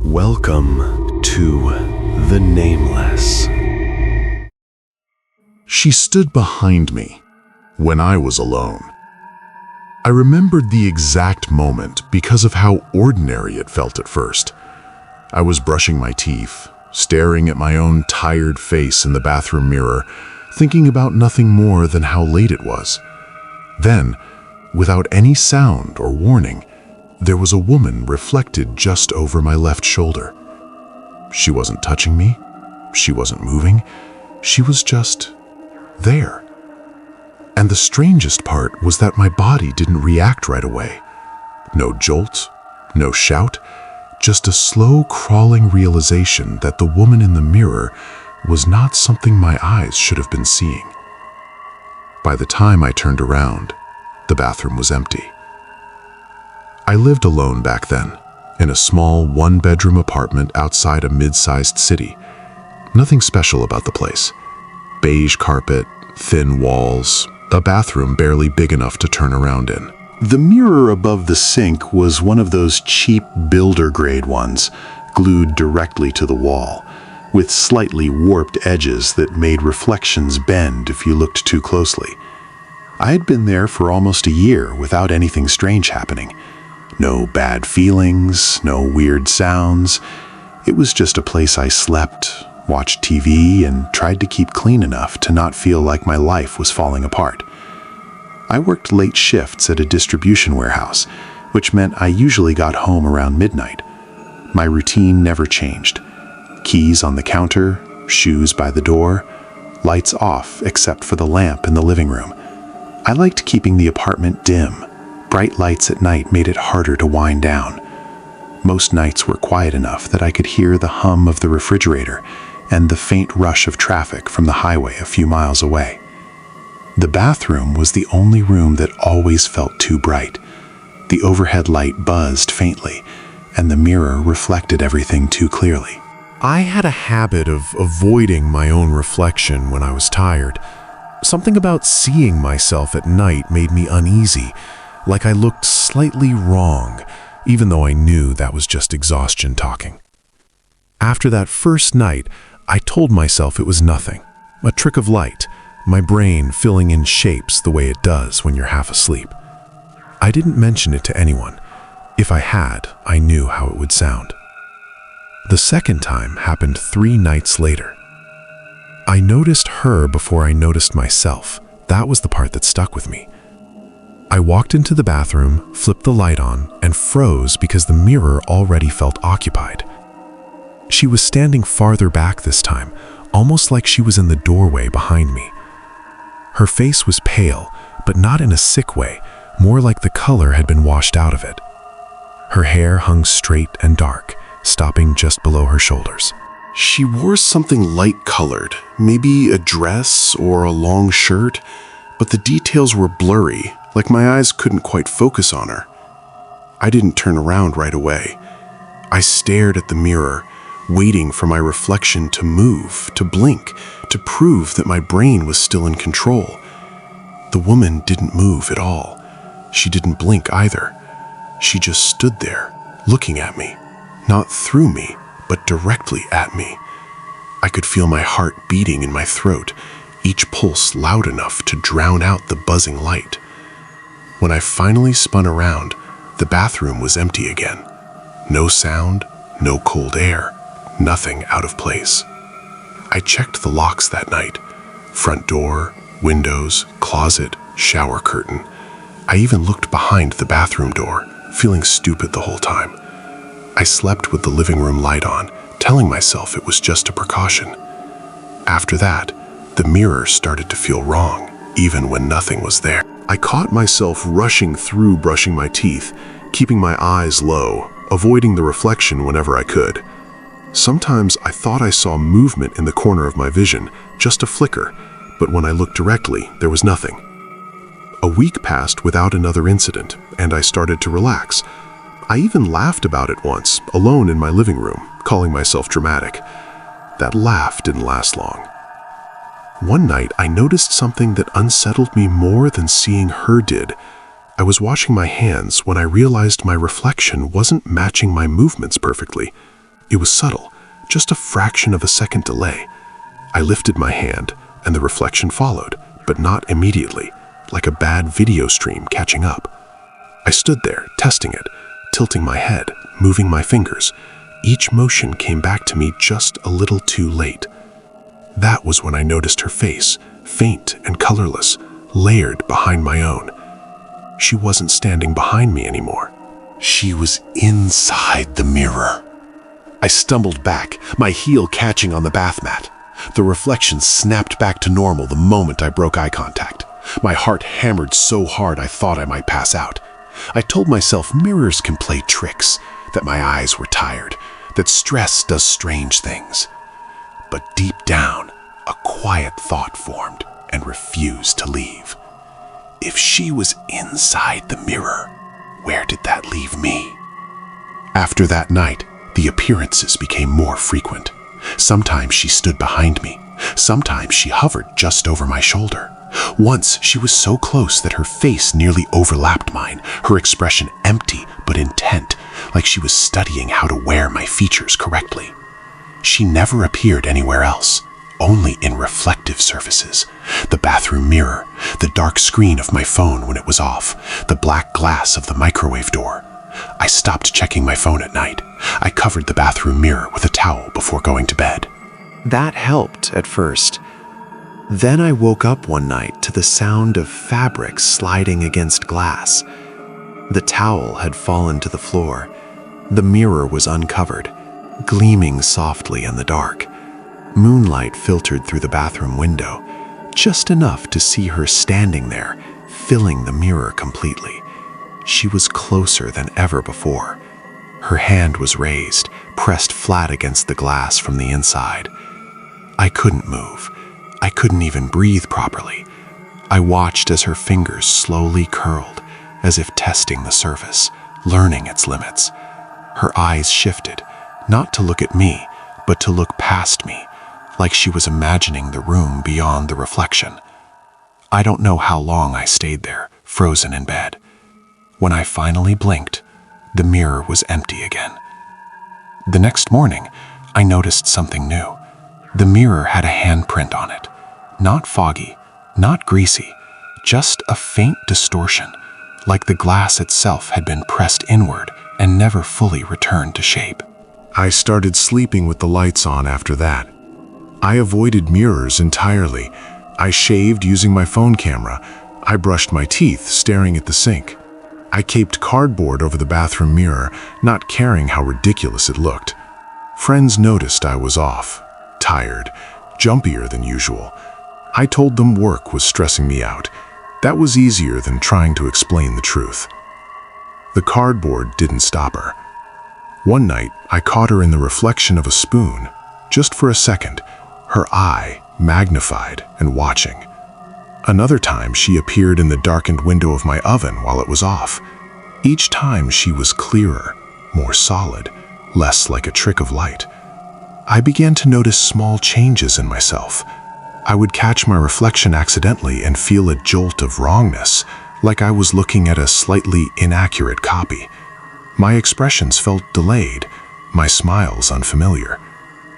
Welcome to the Nameless. She stood behind me when I was alone. I remembered the exact moment because of how ordinary it felt at first. I was brushing my teeth, staring at my own tired face in the bathroom mirror, thinking about nothing more than how late it was. Then, without any sound or warning, there was a woman reflected just over my left shoulder. She wasn't touching me. She wasn't moving. She was just there. And the strangest part was that my body didn't react right away. No jolt, no shout, just a slow crawling realization that the woman in the mirror was not something my eyes should have been seeing. By the time I turned around, the bathroom was empty. I lived alone back then, in a small one-bedroom apartment outside a mid-sized city. Nothing special about the place. Beige carpet, thin walls, a bathroom barely big enough to turn around in. The mirror above the sink was one of those cheap builder-grade ones, glued directly to the wall, with slightly warped edges that made reflections bend if you looked too closely. I had been there for almost a year without anything strange happening. No bad feelings, no weird sounds. It was just a place I slept, watched TV, and tried to keep clean enough to not feel like my life was falling apart. I worked late shifts at a distribution warehouse, which meant I usually got home around midnight. My routine never changed. Keys on the counter, shoes by the door, lights off except for the lamp in the living room. I liked keeping the apartment dim. Bright lights at night made it harder to wind down. Most nights were quiet enough that I could hear the hum of the refrigerator and the faint rush of traffic from the highway a few miles away. The bathroom was the only room that always felt too bright. The overhead light buzzed faintly, and the mirror reflected everything too clearly. I had a habit of avoiding my own reflection when I was tired. Something about seeing myself at night made me uneasy, like I looked slightly wrong, even though I knew that was just exhaustion talking. After that first night, I told myself it was nothing, a trick of light, my brain filling in shapes the way it does when you're half asleep. I didn't mention it to anyone. If I had, I knew how it would sound. The second time happened 3 nights later. I noticed her before I noticed myself. That was the part that stuck with me. I walked into the bathroom, flipped the light on, and froze because the mirror already felt occupied. She was standing farther back this time, almost like she was in the doorway behind me. Her face was pale, but not in a sick way, more like the color had been washed out of it. Her hair hung straight and dark, stopping just below her shoulders. She wore something light-colored, maybe a dress or a long shirt, but the details were blurry, like my eyes couldn't quite focus on her. I didn't turn around right away. I stared at the mirror, waiting for my reflection to move, to blink, to prove that my brain was still in control. The woman didn't move at all. She didn't blink either. She just stood there, looking at me, not through me, but directly at me. I could feel my heart beating in my throat, each pulse loud enough to drown out the buzzing light. When I finally spun around, the bathroom was empty again. No sound, no cold air, nothing out of place. I checked the locks that night. Front door, windows, closet, shower curtain. I even looked behind the bathroom door, feeling stupid the whole time. I slept with the living room light on, telling myself it was just a precaution. After that, the mirror started to feel wrong, even when nothing was there. I caught myself rushing through brushing my teeth, keeping my eyes low, avoiding the reflection whenever I could. Sometimes I thought I saw movement in the corner of my vision, just a flicker, but when I looked directly, there was nothing. A week passed without another incident, and I started to relax. I even laughed about it once, alone in my living room, calling myself dramatic. That laugh didn't last long. One night, I noticed something that unsettled me more than seeing her did. I was washing my hands when I realized my reflection wasn't matching my movements perfectly. It was subtle, just a fraction of a second delay. I lifted my hand, and the reflection followed, but not immediately, like a bad video stream catching up. I stood there, testing it, tilting my head, moving my fingers. Each motion came back to me just a little too late. That was when I noticed her face, faint and colorless, layered behind my own. She wasn't standing behind me anymore. She was inside the mirror. I stumbled back, my heel catching on the bath mat. The reflection snapped back to normal the moment I broke eye contact. My heart hammered so hard I thought I might pass out. I told myself mirrors can play tricks, that my eyes were tired, that stress does strange things. But deep down, a quiet thought formed and refused to leave. If she was inside the mirror, where did that leave me? After that night, the appearances became more frequent. Sometimes she stood behind me. Sometimes she hovered just over my shoulder. Once she was so close that her face nearly overlapped mine, her expression empty but intent, like she was studying how to wear my features correctly. She never appeared anywhere else, only in reflective surfaces. The bathroom mirror, the dark screen of my phone when it was off, the black glass of the microwave door. I stopped checking my phone at night. I covered the bathroom mirror with a towel before going to bed. That helped at first. Then I woke up one night to the sound of fabric sliding against glass. The towel had fallen to the floor. The mirror was uncovered, gleaming softly in the dark. Moonlight filtered through the bathroom window, just enough to see her standing there, filling the mirror completely. She was closer than ever before. Her hand was raised, pressed flat against the glass from the inside. I couldn't move. I couldn't even breathe properly. I watched as her fingers slowly curled, as if testing the surface, learning its limits. Her eyes shifted, not to look at me, but to look past me, like she was imagining the room beyond the reflection. I don't know how long I stayed there, frozen in bed. When I finally blinked, the mirror was empty again. The next morning, I noticed something new. The mirror had a handprint on it. Not foggy, not greasy, just a faint distortion, like the glass itself had been pressed inward and never fully returned to shape. I started sleeping with the lights on after that. I avoided mirrors entirely. I shaved using my phone camera. I brushed my teeth staring at the sink. I caped cardboard over the bathroom mirror, not caring how ridiculous it looked. Friends noticed I was off, tired, jumpier than usual. I told them work was stressing me out. That was easier than trying to explain the truth. The cardboard didn't stop her. One night, I caught her in the reflection of a spoon, just for a second, her eye magnified and watching. Another time, she appeared in the darkened window of my oven while it was off. Each time, she was clearer, more solid, less like a trick of light. I began to notice small changes in myself. I would catch my reflection accidentally and feel a jolt of wrongness, like I was looking at a slightly inaccurate copy. My expressions felt delayed, my smiles unfamiliar.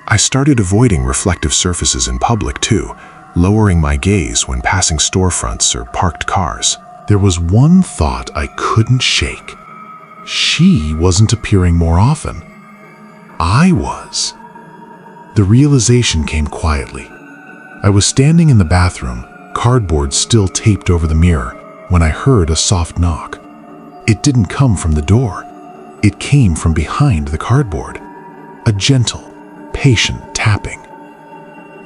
I started avoiding reflective surfaces in public too, lowering my gaze when passing storefronts or parked cars. There was one thought I couldn't shake. She wasn't appearing more often. I was. The realization came quietly. I was standing in the bathroom, cardboard still taped over the mirror, when I heard a soft knock. It didn't come from the door. It came from behind the cardboard. A gentle, patient tapping.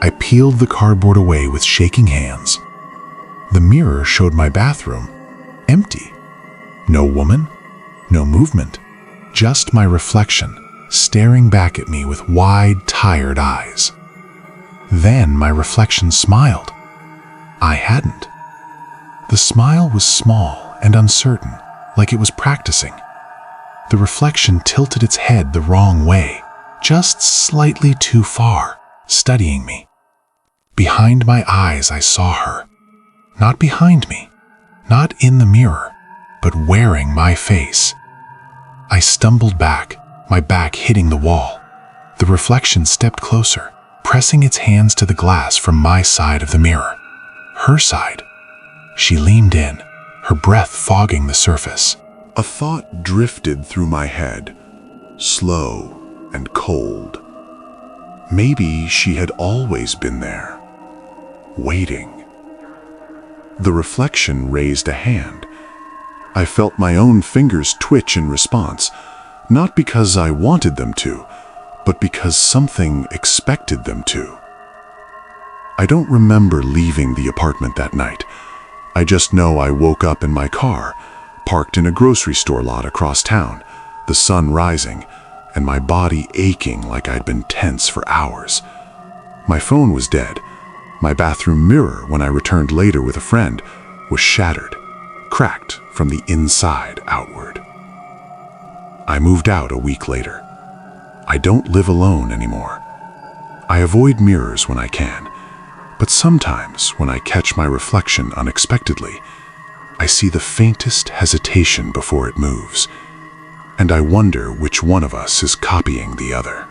I peeled the cardboard away with shaking hands. The mirror showed my bathroom, empty. No woman, no movement, just my reflection, staring back at me with wide, tired eyes. Then my reflection smiled. I hadn't. The smile was small and uncertain, like it was practicing. The reflection tilted its head the wrong way, just slightly too far, studying me. Behind my eyes, I saw her. Not behind me, not in the mirror, but wearing my face. I stumbled back, my back hitting the wall. The reflection stepped closer, pressing its hands to the glass from my side of the mirror. Her side. She leaned in, her breath fogging the surface. A thought drifted through my head, slow and cold. Maybe she had always been there, waiting. The reflection raised a hand. I felt my own fingers twitch in response, not because I wanted them to, but because something expected them to. I don't remember leaving the apartment that night. I just know I woke up in my car, parked in a grocery store lot across town, the sun rising, and my body aching like I'd been tense for hours. My phone was dead. My bathroom mirror, when I returned later with a friend, was shattered, cracked from the inside outward. I moved out a week later. I don't live alone anymore. I avoid mirrors when I can, but sometimes when I catch my reflection unexpectedly, I see the faintest hesitation before it moves, and I wonder which one of us is copying the other.